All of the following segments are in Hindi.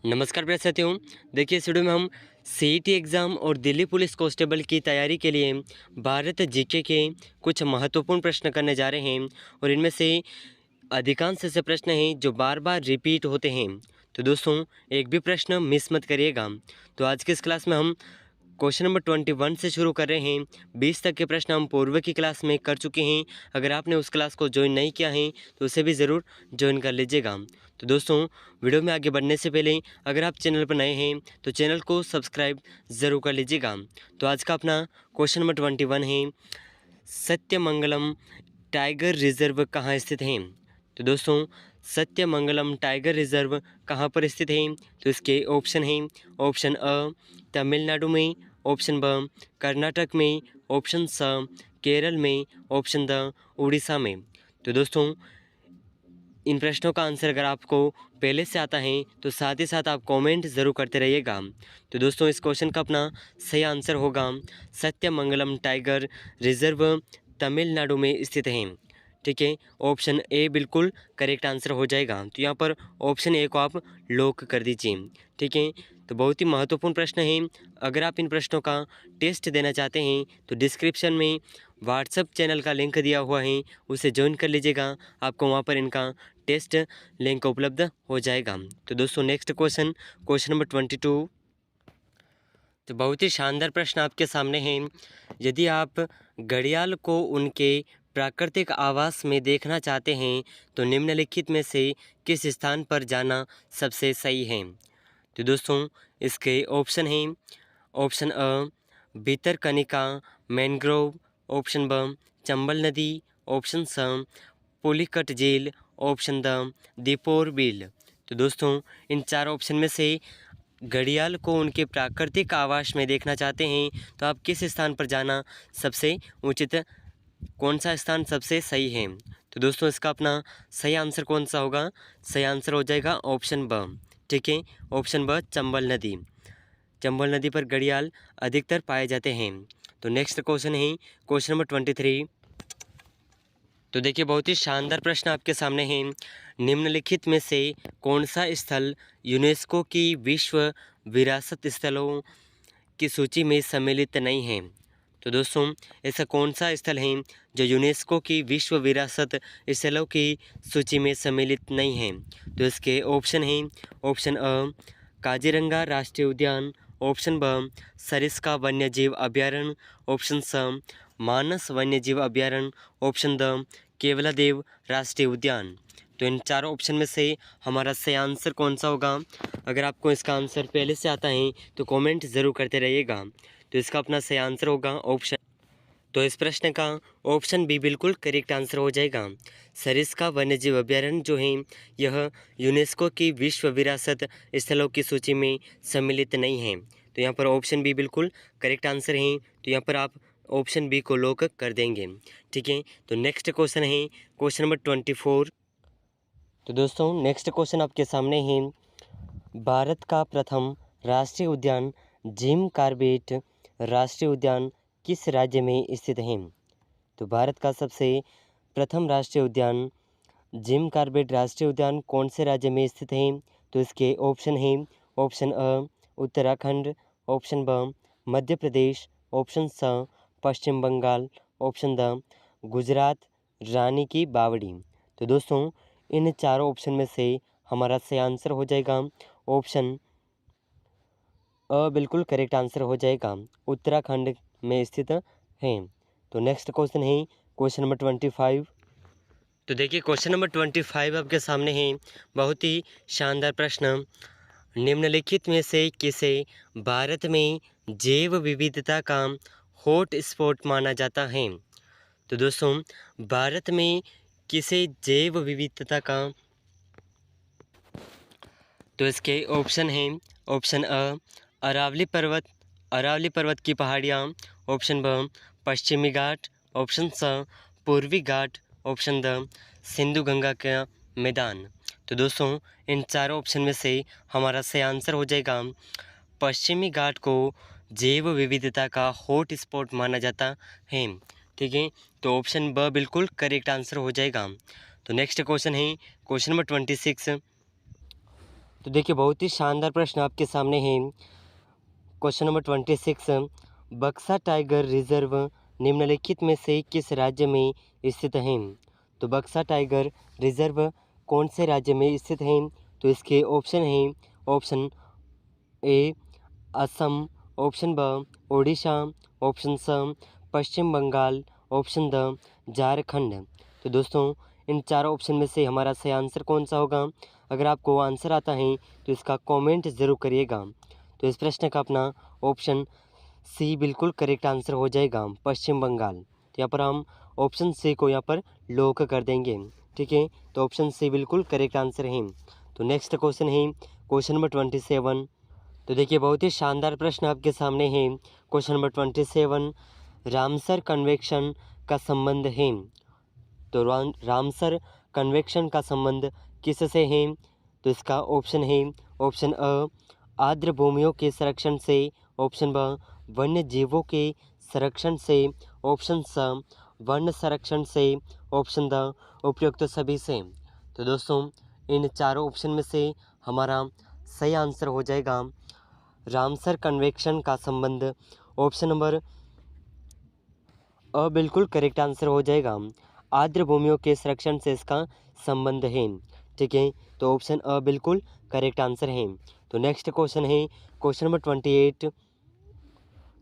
नमस्कार प्रिय साथियों। देखिए इस वीडियो में हम सीईटी एग्ज़ाम और दिल्ली पुलिस कांस्टेबल की तैयारी के लिए भारत जीके के कुछ महत्वपूर्ण प्रश्न करने जा रहे हैं और इनमें से अधिकांश ऐसे प्रश्न हैं जो बार बार रिपीट होते हैं। तो दोस्तों एक भी प्रश्न मिस मत करिएगा। तो आज की इस क्लास में हम क्वेश्चन नंबर 21 से शुरू कर रहे हैं। 20 तक के प्रश्न हम पूर्व की क्लास में कर चुके हैं। अगर आपने उस क्लास को ज्वाइन नहीं किया है तो उसे भी ज़रूर ज्वाइन कर लीजिएगा। तो दोस्तों वीडियो में आगे बढ़ने से पहले अगर आप चैनल पर नए हैं तो चैनल को सब्सक्राइब ज़रूर कर लीजिएगा। तो आज का अपना क्वेश्चन नंबर 21 है, सत्यमंगलम टाइगर रिजर्व कहाँ स्थित है। तो दोस्तों सत्यमंगलम टाइगर रिजर्व कहाँ पर स्थित है। तो इसके ऑप्शन हैं, ऑप्शन अ तमिलनाडु में, ऑप्शन ब कर्नाटक में, ऑप्शन स केरल में, ऑप्शन द उड़ीसा में। तो दोस्तों इन प्रश्नों का आंसर अगर आपको पहले से आता है तो साथ ही साथ आप कमेंट ज़रूर करते रहिएगा। तो दोस्तों इस क्वेश्चन का अपना सही आंसर होगा सत्यमंगलम टाइगर रिजर्व तमिलनाडु में स्थित है। ठीक है, ऑप्शन ए बिल्कुल करेक्ट आंसर हो जाएगा। तो यहाँ पर ऑप्शन ए को आप लॉक कर दीजिए। ठीक है, तो बहुत ही महत्वपूर्ण प्रश्न है। अगर आप इन प्रश्नों का टेस्ट देना चाहते हैं तो डिस्क्रिप्शन में व्हाट्सएप चैनल का लिंक दिया हुआ है, उसे ज्वाइन कर लीजिएगा। आपको वहाँ पर इनका टेस्ट लिंक उपलब्ध हो जाएगा। तो दोस्तों नेक्स्ट क्वेश्चन, क्वेश्चन नंबर 22। तो बहुत ही शानदार प्रश्न आपके सामने है। यदि आप घड़ियाल को उनके प्राकृतिक आवास में देखना चाहते हैं तो निम्नलिखित में से किस स्थान पर जाना सबसे सही है। तो दोस्तों इसके ऑप्शन हैं, ऑप्शन अ भितरकनिका मैनग्रोव, ऑप्शन ब चंबल नदी, ऑप्शन स पुलिकट झील, ऑप्शन द दीपोर बिल। तो दोस्तों इन चार ऑप्शन में से घड़ियाल को उनके प्राकृतिक आवास में देखना चाहते हैं तो आप किस स्थान पर जाना सबसे उचित, कौन सा स्थान सबसे सही है। तो दोस्तों इसका अपना सही आंसर कौन सा होगा। सही आंसर हो जाएगा ऑप्शन ब। ठीक है, ऑप्शन ब चंबल नदी। चंबल नदी पर घड़ियाल अधिकतर पाए जाते हैं। तो नेक्स्ट क्वेश्चन है क्वेश्चन नंबर 23। तो देखिए बहुत ही शानदार प्रश्न आपके सामने है। निम्नलिखित में से कौन सा स्थल यूनेस्को की विश्व विरासत स्थलों की सूची में सम्मिलित नहीं है। तो दोस्तों ऐसा कौन सा स्थल है जो यूनेस्को की विश्व विरासत स्थलों की सूची में सम्मिलित नहीं है। तो इसके ऑप्शन हैं, ऑप्शन अ काजीरंगा राष्ट्रीय उद्यान, ऑप्शन ब सरिस्का वन्यजीव अभयारण्य, ऑप्शन स मानस वन्यजीव अभयारण्य, ऑप्शन द केवलादेव राष्ट्रीय उद्यान। तो इन चारों ऑप्शन में से हमारा सही आंसर कौन सा होगा। अगर आपको इसका आंसर पहले से आता है तो कमेंट ज़रूर करते रहिएगा। तो इसका अपना सही आंसर होगा ऑप्शन। तो इस प्रश्न का ऑप्शन बी बिल्कुल करेक्ट आंसर हो जाएगा। सरिस्का वन्यजीव अभयारण्य जो है यह यूनेस्को की विश्व विरासत स्थलों की सूची में सम्मिलित नहीं है। तो यहाँ पर ऑप्शन बी बिल्कुल करेक्ट आंसर है। तो यहाँ पर आप ऑप्शन बी को लॉक कर देंगे। ठीक है, तो नेक्स्ट क्वेश्चन है क्वेश्चन नंबर 24। तो दोस्तों नेक्स्ट क्वेश्चन आपके सामने है, भारत का प्रथम राष्ट्रीय उद्यान जिम कॉर्बेट राष्ट्रीय उद्यान किस राज्य में स्थित है। तो भारत का सबसे प्रथम राष्ट्रीय उद्यान जिम कॉर्बेट राष्ट्रीय उद्यान कौन से राज्य में स्थित है। तो इसके ऑप्शन हैं, ऑप्शन अ उत्तराखंड, ऑप्शन ब मध्य प्रदेश, ऑप्शन स पश्चिम बंगाल, ऑप्शन द गुजरात रानी की बावड़ी। तो दोस्तों इन चारों ऑप्शन में से हमारा सही आंसर हो जाएगा ऑप्शन अ बिल्कुल करेक्ट आंसर हो जाएगा, उत्तराखंड में स्थित है। तो नेक्स्ट क्वेश्चन है क्वेश्चन नंबर 25। तो देखिए क्वेश्चन नंबर 25 आपके सामने है। बहुत ही शानदार प्रश्न, निम्नलिखित में से किसे भारत में जैव विविधता का हॉट स्पॉट माना जाता है। तो दोस्तों भारत में किसे जैव विविधता का, तो इसके ऑप्शन हैं, ऑप्शन अ अरावली पर्वत की पहाड़ियाँ, ऑप्शन ब पश्चिमी घाट, ऑप्शन स पूर्वी घाट, ऑप्शन द सिंधु गंगा का मैदान। तो दोस्तों इन चारों ऑप्शन में से हमारा सही आंसर हो जाएगा पश्चिमी घाट को जैव विविधता का हॉट स्पॉट माना जाता है। ठीक है, तो ऑप्शन ब बिल्कुल करेक्ट आंसर हो जाएगा। तो नेक्स्ट क्वेश्चन है क्वेश्चन नंबर 26। तो देखिए बहुत ही शानदार प्रश्न आपके सामने है। क्वेश्चन नंबर 26, बक्सा टाइगर रिजर्व निम्नलिखित में से किस राज्य में स्थित है? तो बक्सा टाइगर रिजर्व कौन से राज्य में स्थित है? तो इसके ऑप्शन हैं, ऑप्शन ए असम, ऑप्शन ब ओडिशा, ऑप्शन स पश्चिम बंगाल, ऑप्शन द झारखंड। तो दोस्तों इन चारों ऑप्शन में से हमारा सही आंसर कौन सा होगा? अगर आपको आंसर आता है तो इसका कमेंट ज़रूर करिएगा। तो इस प्रश्न का अपना ऑप्शन सी बिल्कुल करेक्ट आंसर हो जाएगा, पश्चिम बंगाल। तो यहाँ पर हम ऑप्शन सी को यहाँ पर लॉक कर देंगे। ठीक है, तो ऑप्शन सी बिल्कुल करेक्ट आंसर है। तो नेक्स्ट क्वेश्चन है क्वेश्चन नंबर 27। तो देखिए बहुत ही शानदार प्रश्न आपके सामने है। क्वेश्चन नंबर 27, रामसर कन्वेक्शन का संबंध है। तो रामसर कन्वेक्शन का संबंध किससे है? तो इसका ऑप्शन है, ऑप्शन अ आर्द्र भूमियों के संरक्षण से, ऑप्शन ब वन्य जीवों के संरक्षण से, ऑप्शन स वन संरक्षण से, ऑप्शन द उपयुक्त सभी से। तो दोस्तों इन चारों ऑप्शन में से हमारा सही आंसर हो जाएगा रामसर कन्वेक्शन का संबंध ऑप्शन नंबर बिल्कुल करेक्ट आंसर हो जाएगा। आर्द्र भूमियों के संरक्षण से इसका संबंध है। ठीक है, तो ऑप्शन बिल्कुल करेक्ट आंसर है। तो नेक्स्ट क्वेश्चन है क्वेश्चन नंबर 28।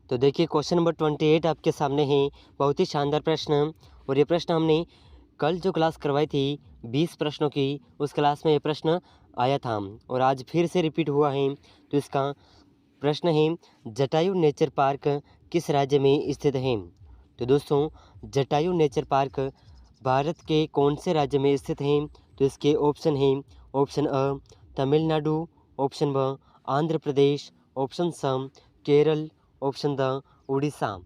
तो देखिए क्वेश्चन नंबर 28 आपके सामने है। बहुत ही शानदार प्रश्न, और ये प्रश्न हमने कल जो क्लास करवाई थी 20 प्रश्नों की, उस क्लास में ये प्रश्न आया था और आज फिर से रिपीट हुआ है। तो इसका प्रश्न है, जटायु नेचर पार्क किस राज्य में स्थित है? तो दोस्तों जटायु नेचर पार्क भारत के कौन से राज्य में स्थित है? तो इसके ऑप्शन हैं, ऑप्शन अ तमिलनाडु, ऑप्शन ब आंध्र प्रदेश, ऑप्शन स केरल, ऑप्शन द उड़ीसा।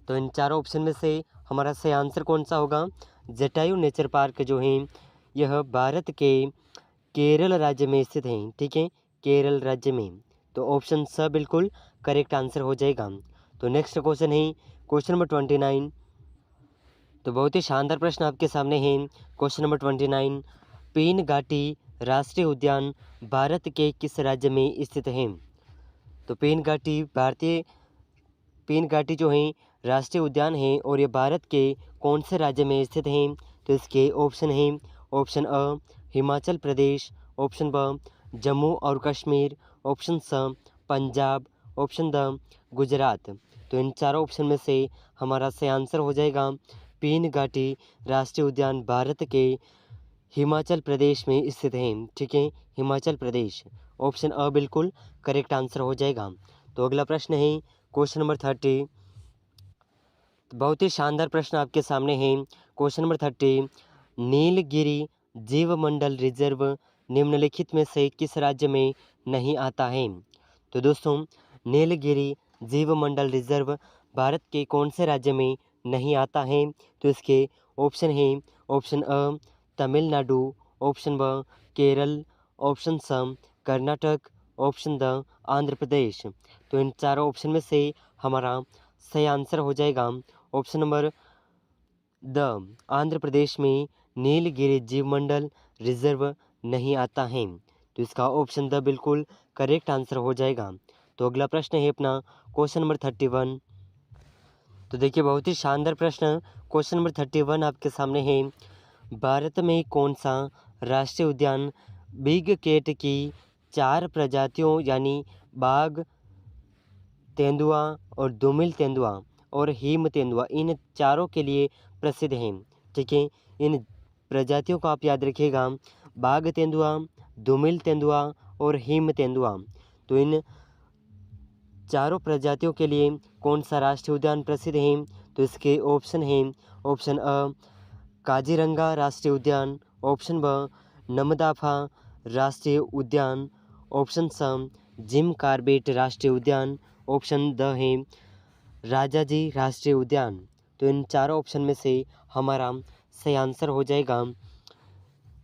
तो इन चारों ऑप्शन में से हमारा सही आंसर कौन सा होगा? जटायु नेचर पार्क जो है यह भारत के केरल राज्य में स्थित है। ठीक है, केरल राज्य में। तो ऑप्शन स बिल्कुल करेक्ट आंसर हो जाएगा। तो नेक्स्ट क्वेश्चन है क्वेश्चन नंबर 29। तो बहुत ही शानदार प्रश्न आपके सामने है। क्वेश्चन नंबर 29, पीन घाटी राष्ट्रीय उद्यान भारत के किस राज्य में स्थित है? तो पीन घाटी जो है राष्ट्रीय उद्यान है और ये भारत के कौन से राज्य में स्थित है? तो इसके ऑप्शन हैं, ऑप्शन अ हिमाचल प्रदेश, ऑप्शन ब जम्मू और कश्मीर, ऑप्शन स पंजाब, ऑप्शन द गुजरात। तो इन चारों ऑप्शन में से हमारा सही आंसर हो जाएगा पीन घाटी राष्ट्रीय उद्यान भारत के हिमाचल प्रदेश में स्थित है। ठीक है, हिमाचल प्रदेश। ऑप्शन अ बिल्कुल करेक्ट आंसर हो जाएगा। तो अगला प्रश्न है क्वेश्चन नंबर 30। बहुत ही शानदार प्रश्न आपके सामने है। क्वेश्चन नंबर 30, नीलगिरी जीवमंडल रिजर्व निम्नलिखित में से किस राज्य में नहीं आता है? तो दोस्तों नीलगिरी जीवमंडल रिजर्व भारत के कौन से राज्य में नहीं आता है? तो इसके ऑप्शन हैं, ऑप्शन अ तमिलनाडु, ऑप्शन ब केरल, ऑप्शन स कर्नाटक, ऑप्शन द आंध्र प्रदेश। तो इन चारों ऑप्शन में से हमारा सही आंसर हो जाएगा option number the Andhra Pradesh में नीलगिरी जीवमंडल रिजर्व नहीं आता है। तो इसका ऑप्शन द बिल्कुल करेक्ट आंसर हो जाएगा। तो अगला प्रश्न है अपना क्वेश्चन नंबर 31। तो देखिए बहुत ही शानदार प्रश्न क्वेश्चन नंबर 31 आपके सामने है। भारत में कौन सा राष्ट्रीय उद्यान बिग कैट की 4 प्रजातियों यानी बाघ, तेंदुआ और दुमिल तेंदुआ और हिम तेंदुआ, इन चारों के लिए प्रसिद्ध हैं? ठीक है, इन प्रजातियों को आप याद रखिएगा, बाघ तेंदुआ, दुमिल तेंदुआ और हिम तेंदुआ। तो इन चारों प्रजातियों के लिए कौन सा राष्ट्रीय उद्यान प्रसिद्ध है? तो इसके ऑप्शन हैं, ऑप्शन अ काजीरंगा राष्ट्रीय उद्यान, ऑप्शन ब नमदाफा राष्ट्रीय उद्यान, ऑप्शन स जिम कार्बेट राष्ट्रीय उद्यान, ऑप्शन द है राजाजी राष्ट्रीय उद्यान। तो इन चारों ऑप्शन में से हमारा सही आंसर हो जाएगा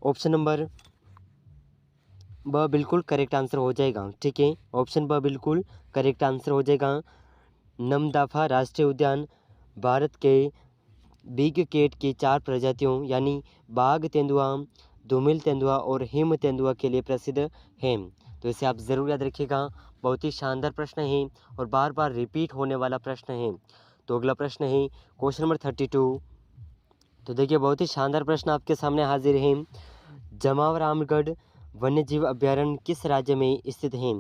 ऑप्शन नंबर ब बिल्कुल करेक्ट आंसर हो जाएगा। ठीक है, ऑप्शन ब बिल्कुल करेक्ट आंसर हो जाएगा। नमदाफा राष्ट्रीय उद्यान भारत के बिग कैट की 4 प्रजातियों यानी बाघ, तेंदुआ, धूमिल तेंदुआ और हिम तेंदुआ के लिए प्रसिद्ध है। तो इसे आप ज़रूर याद रखिएगा, बहुत ही शानदार प्रश्न है और बार बार रिपीट होने वाला प्रश्न है। तो अगला प्रश्न है क्वेश्चन नंबर 32। तो देखिए बहुत ही शानदार प्रश्न आपके सामने हाजिर है। जमावरामगढ़ वन्यजीव अभ्यारण्य किस राज्य में स्थित है?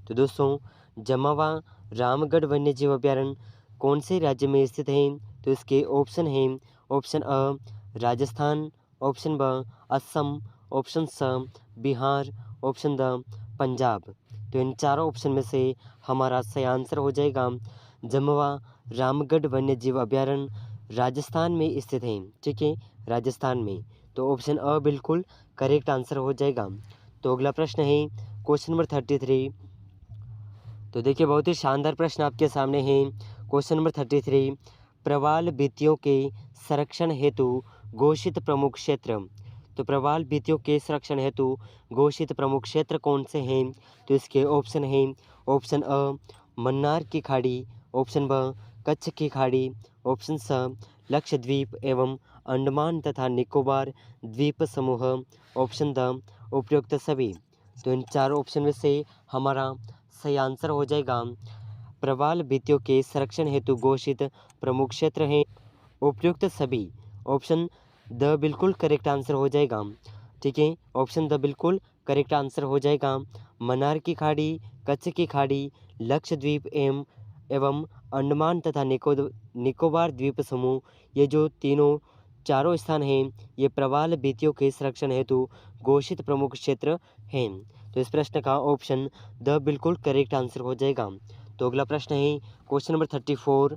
तो दोस्तों जमावा रामगढ़ वन्यजीव अभ्यारण्य कौन से राज्य में स्थित है? तो इसके ऑप्शन हैं, ऑप्शन अ राजस्थान, ऑप्शन ब असम, ऑप्शन स बिहार, ऑप्शन द पंजाब। तो इन चारों ऑप्शन में से हमारा सही आंसर हो जाएगा जमवा रामगढ़ वन्यजीव अभ्यारण्य राजस्थान में स्थित है। ठीक है, राजस्थान में। तो ऑप्शन अ बिल्कुल करेक्ट आंसर हो जाएगा। तो अगला प्रश्न है क्वेश्चन नंबर 33। तो देखिए बहुत ही शानदार प्रश्न आपके सामने है। क्वेश्चन नंबर 33, प्रवाल भित्तियों के संरक्षण हेतु घोषित प्रमुख क्षेत्र। तो प्रवाल भित्तियों के संरक्षण हेतु घोषित प्रमुख क्षेत्र कौन से हैं? तो इसके ऑप्शन हैं, ऑप्शन अ मन्नार की खाड़ी, ऑप्शन ब कच्छ की खाड़ी, ऑप्शन स लक्षद्वीप एवं अंडमान तथा निकोबार द्वीप समूह, ऑप्शन द उपयुक्त सभी। तो इन चारों ऑप्शन में से हमारा सही आंसर हो जाएगा प्रवाल भित्तियों के संरक्षण हेतु घोषित प्रमुख क्षेत्र हैं उपयुक्त सभी। ऑप्शन द बिल्कुल करेक्ट आंसर हो जाएगा। ठीक है, ऑप्शन द बिल्कुल करेक्ट आंसर हो जाएगा। मन्नार की खाड़ी, कच्छ की खाड़ी, लक्षद्वीप एवं अंडमान तथा निकोबार द्वीप समूह, ये जो चारों स्थान हैं ये प्रवाल भित्तियों के संरक्षण हेतु घोषित प्रमुख क्षेत्र हैं। तो इस प्रश्न का ऑप्शन द बिल्कुल करेक्ट आंसर हो जाएगा। तो अगला प्रश्न है क्वेश्चन नंबर 34।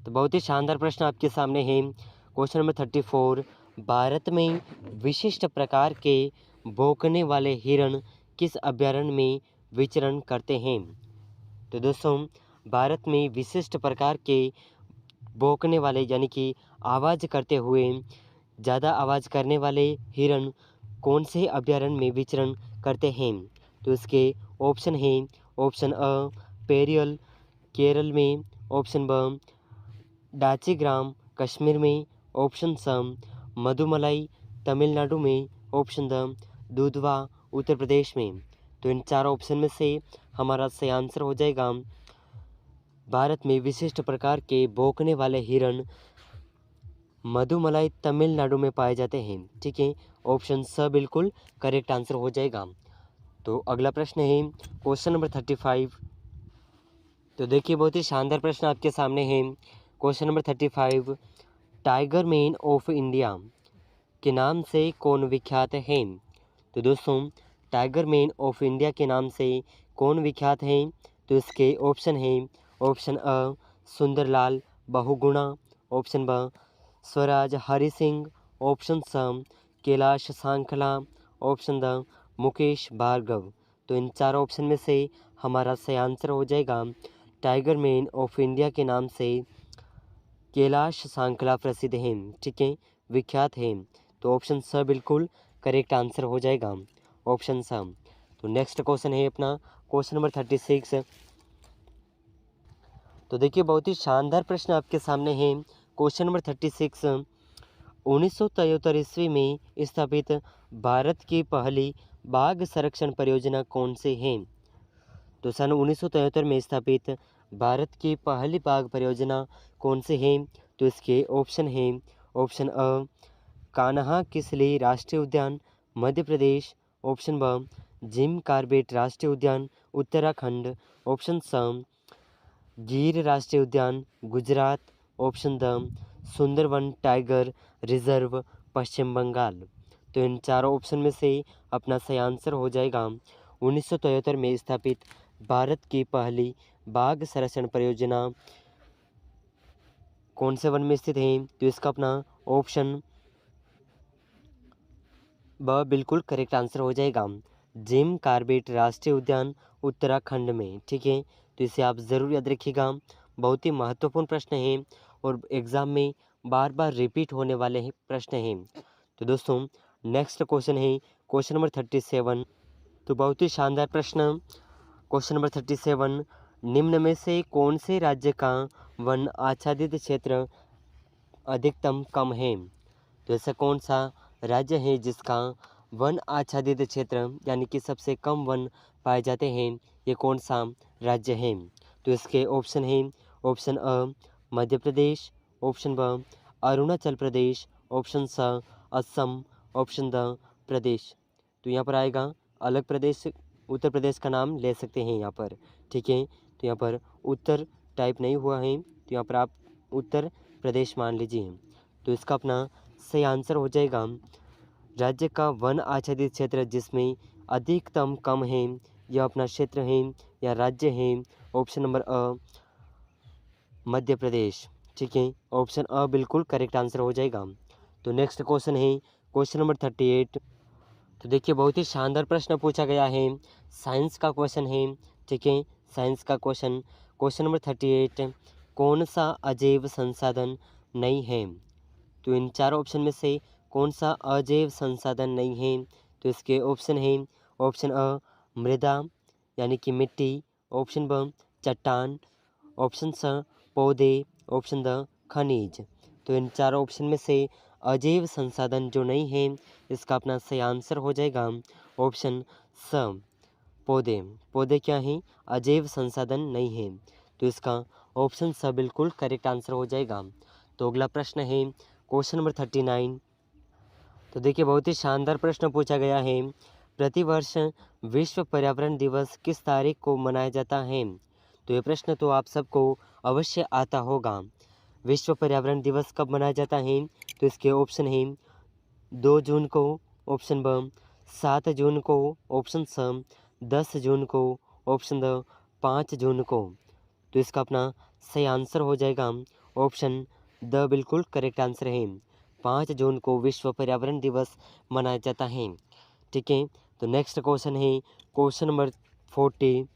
तो बहुत ही शानदार प्रश्न आपके सामने है। क्वेश्चन नंबर 34, भारत में विशिष्ट प्रकार के भौंकने वाले हिरण किस अभयारण्य में विचरण करते हैं? तो दोस्तों भारत में विशिष्ट प्रकार के भौंकने वाले यानी कि आवाज़ करते हुए ज़्यादा आवाज़ करने वाले हिरण कौन से अभयारण्य में विचरण करते हैं? तो इसके ऑप्शन हैं, ऑप्शन अ पेरियल केरल में, ऑप्शन ब डाचीग्राम कश्मीर में, ऑप्शन स मधुमलाई तमिलनाडु में, ऑप्शन द दुधवा उत्तर प्रदेश में। तो इन चारों ऑप्शन में से हमारा सही आंसर हो जाएगा भारत में विशिष्ट प्रकार के भौंकने वाले हिरण मधुमलाई तमिलनाडु में पाए जाते हैं। ठीक है, ऑप्शन स बिल्कुल करेक्ट आंसर हो जाएगा। तो अगला प्रश्न है क्वेश्चन नंबर 35। तो देखिए बहुत ही शानदार प्रश्न आपके सामने है। Question number 35, tiger man of India के नाम से कौन विख्यात है? तो दोस्तों टाइगर मैन ऑफ इंडिया के नाम से कौन विख्यात है? तो इसके ऑप्शन हैं, ऑप्शन अ सुंदरलाल बहुगुणा, ऑप्शन ब स्वराज हरि सिंह, ऑप्शन स कैलाश सांखला, ऑप्शन द मुकेश भार्गव। तो इन चारों ऑप्शन में से हमारा सही आंसर हो जाएगा टाइगर मैन ऑफ इंडिया के नाम से कैलाश सांखला प्रसिद्ध हैं। ठीक है, विख्यात हैं। तो ऑप्शन स बिल्कुल करेक्ट आंसर हो जाएगा, ऑप्शन स। तो नेक्स्ट क्वेश्चन है अपना क्वेश्चन नंबर 36। तो देखिए बहुत ही शानदार प्रश्न आपके सामने है। क्वेश्चन नंबर 36, 1973 ईस्वी में स्थापित भारत की पहली बाघ संरक्षण परियोजना कौन से है? तो सन 1973 में स्थापित भारत की पहली बाघ परियोजना कौन से है? तो इसके ऑप्शन हैं, ऑप्शन अ कान्हा किसली राष्ट्रीय उद्यान मध्य प्रदेश, ऑप्शन ब जिम कॉर्बेट राष्ट्रीय उद्यान उत्तराखंड, ऑप्शन स गिर राष्ट्रीय उद्यान गुजरात, ऑप्शन द सुंदरवन टाइगर रिजर्व पश्चिम बंगाल। तो इन चारों ऑप्शन में से अपना सही आंसर हो जाएगा 1973 में स्थापित भारत की पहली बाघ संरक्षण परियोजना कौन से वन में स्थित है? तो इसका अपना ऑप्शन ब बिल्कुल करेक्ट आंसर हो जाएगा जिम कॉर्बेट राष्ट्रीय उद्यान उत्तराखंड में। ठीक है, तो इसे आप ज़रूर याद रखिएगा, बहुत ही महत्वपूर्ण प्रश्न है और एग्ज़ाम में बार बार रिपीट होने वाले हैं प्रश्न हैं। तो दोस्तों नेक्स्ट क्वेश्चन है क्वेश्चन नंबर 37। तो बहुत ही शानदार प्रश्न क्वेश्चन नंबर 37, निम्न में से कौन से राज्य का वन आच्छादित क्षेत्र अधिकतम कम है? तो ऐसा कौन सा राज्य है जिसका वन आच्छादित क्षेत्र यानी कि सबसे कम वन पाए जाते हैं, ये कौन सा राज्य है? तो इसके ऑप्शन हैं, ऑप्शन अ मध्य प्रदेश, ऑप्शन ब अरुणाचल प्रदेश, ऑप्शन स असम, ऑप्शन द प्रदेश। तो यहाँ पर आएगा अलग प्रदेश, उत्तर प्रदेश का नाम ले सकते हैं यहाँ पर, ठीक है। तो यहाँ पर उत्तर टाइप नहीं हुआ है, तो यहाँ पर आप उत्तर प्रदेश मान लीजिए। तो इसका अपना सही आंसर हो जाएगा राज्य का वन आच्छादित क्षेत्र जिसमें अधिकतम कम है, यह अपना क्षेत्र है या राज्य है, ऑप्शन नंबर अ मध्य प्रदेश, ठीक है। ऑप्शन अ बिल्कुल करेक्ट आंसर हो जाएगा। तो नेक्स्ट क्वेश्चन है क्वेश्चन नंबर 38। तो देखिए बहुत ही शानदार प्रश्न पूछा गया है, साइंस का क्वेश्चन है, ठीक है। साइंस का क्वेश्चन नंबर 38, कौन सा अजैव संसाधन नहीं है? तो इन चार ऑप्शन में से कौन सा अजैव संसाधन नहीं है? तो इसके ऑप्शन है, ऑप्शन अ मृदा यानी कि मिट्टी, ऑप्शन ब चट्टान, ऑप्शन स पौधे, ऑप्शन द खनिज। तो इन चारों ऑप्शन में से अजैव संसाधन जो नहीं है, इसका अपना सही आंसर हो जाएगा ऑप्शन स पौधे। पौधे क्या हैं? अजैव संसाधन नहीं है। तो इसका ऑप्शन स बिल्कुल करेक्ट आंसर हो जाएगा। तो अगला प्रश्न है क्वेश्चन नंबर 39। तो देखिए बहुत ही शानदार प्रश्न पूछा गया है, प्रतिवर्ष विश्व पर्यावरण दिवस किस तारीख को मनाया जाता है? तो ये प्रश्न तो आप सबको अवश्य आता होगा। विश्व पर्यावरण दिवस कब मनाया जाता है? तो इसके ऑप्शन हैं 2 जून को, ऑप्शन ब 7 जून को, ऑप्शन स 10 जून को, ऑप्शन द 5 जून को। तो इसका अपना सही आंसर हो जाएगा ऑप्शन द बिल्कुल करेक्ट आंसर है। 5 जून को विश्व पर्यावरण दिवस मनाया जाता है, ठीक है। तो नेक्स्ट क्वेश्चन है क्वेश्चन नंबर 40।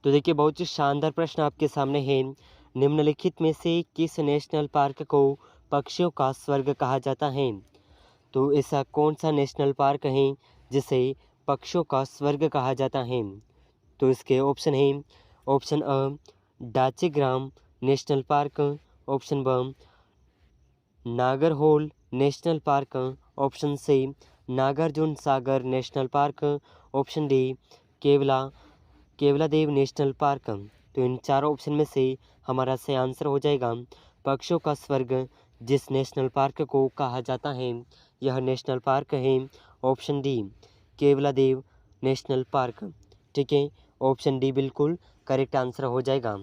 तो देखिए बहुत ही शानदार प्रश्न आपके सामने है, निम्नलिखित में से किस नेशनल पार्क को पक्षियों का स्वर्ग कहा जाता है? तो ऐसा कौन सा नेशनल पार्क है जिसे पक्षियों का स्वर्ग कहा जाता है? तो इसके ऑप्शन हैं, ऑप्शन अ डाचीग्राम नेशनल पार्क, ऑप्शन ब Nagarhole national park, option C Nagarjuna Sagar national park, option D Keoladeo national park. तो इन चारों ऑप्शन में से हमारा सही आंसर हो जाएगा पक्षियों का स्वर्ग जिस नेशनल पार्क को कहा जाता है, यह नेशनल पार्क है option D Keoladeo national park, ठीक है। ऑप्शन डी बिल्कुल करेक्ट आंसर हो जाएगा।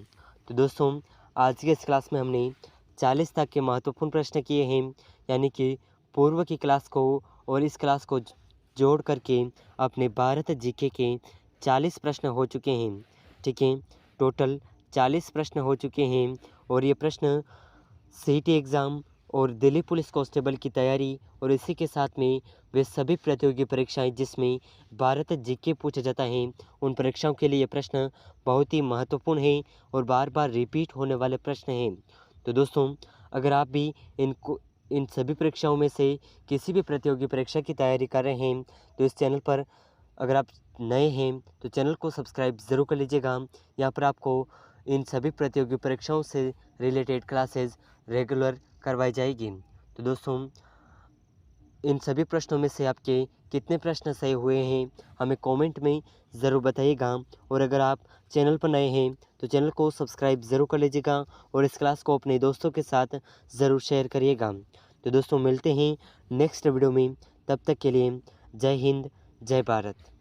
तो दोस्तों आज के इस क्लास में हमने 40 तक के महत्वपूर्ण प्रश्न किए हैं, यानी कि पूर्व की क्लास को और इस क्लास को जोड़ करके अपने भारत जीके के 40 प्रश्न हो चुके हैं, ठीक है। टोटल 40 प्रश्न हो चुके हैं और ये प्रश्न सीईटी एग्ज़ाम और दिल्ली पुलिस कांस्टेबल की तैयारी और इसी के साथ में वे सभी प्रतियोगी परीक्षाएं जिसमें भारत जीके पूछा जाता है, उन परीक्षाओं के लिए ये प्रश्न बहुत ही महत्वपूर्ण है और बार बार रिपीट होने वाले प्रश्न हैं। तो दोस्तों अगर आप भी इन सभी परीक्षाओं में से किसी भी प्रतियोगी परीक्षा की तैयारी कर रहे हैं तो इस चैनल पर अगर आप नए हैं तो चैनल को सब्सक्राइब ज़रूर कर लीजिएगा। यहाँ पर आपको इन सभी प्रतियोगी परीक्षाओं से रिलेटेड क्लासेस रेगुलर करवाई जाएगी। तो दोस्तों इन सभी प्रश्नों में से आपके कितने प्रश्न सही हुए हैं हमें कमेंट में ज़रूर बताइएगा और अगर आप चैनल पर नए हैं तो चैनल को सब्सक्राइब ज़रूर कर लीजिएगा और इस क्लास को अपने दोस्तों के साथ ज़रूर शेयर करिएगा। तो दोस्तों मिलते हैं नेक्स्ट वीडियो में, तब तक के लिए जय हिंद जय भारत।